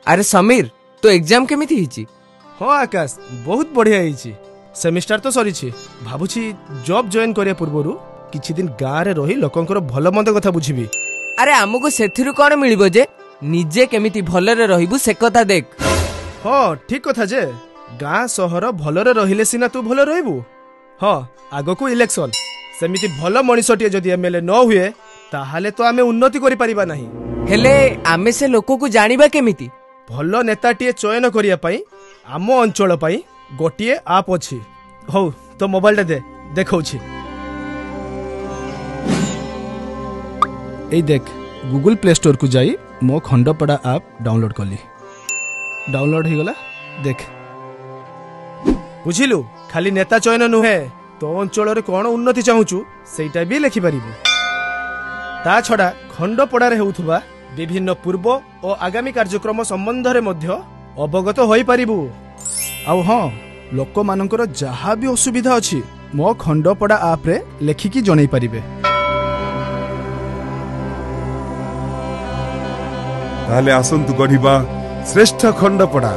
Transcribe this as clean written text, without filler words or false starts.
अरे समीर तो एग्जाम केमिति हिची? हाँ आकाश बहुत बढ़िया हिची। सेमिस्टर तो सरी भाबुची जॉब जॉइन करिया पूर्वरु किछि दिन गाँ रे रही लोकंकर भल मंद कथा बुझिबी। अरे आमको सेथिरु कोन मिलिबो जे निजे केमिति भलरे रहिबु से कथा देख। हाँ ठीक कथा जे गाँ सहर भलरे रहिले सिना तू भल रहबू। हाँ आगो को इलेक्शन सेमिति भल मनिषटिए जदि एमएलए न हुए ताहाले तो आमे उन्नति करि परिबा नाही। हेले आमे से लोक को जानिबा केमिति? भल नेताटिए चयन करिया पई आम अंचल पई गोटिए आप अछि। हौ तो मोबाइल दे देखौछि। ए देख गूगल प्ले स्टोर को जाई मो खंडपड़ा ऐप डाउनलोड कली। डाउनलोड ही गला देख बुझिलु। खाली नेता चयन नुहे तो अंचल रे कोन उन्नति चाहूचु सेटा भी लिखि परिबु। ता छडा खंडपड़ा रे होउथबा विभिन्न पूर्व और आगामी कार्यक्रम संबंध रे मध्य अवगत होई परिबु। आउ हाँ लोक मानकर जहाँ भी असुविधा अछि मो खंडपड़ा ऐप रे लेखिकी जणै परिबे। ताले आसंतु गढ़िबा श्रेष्ठ खंडपड़ा।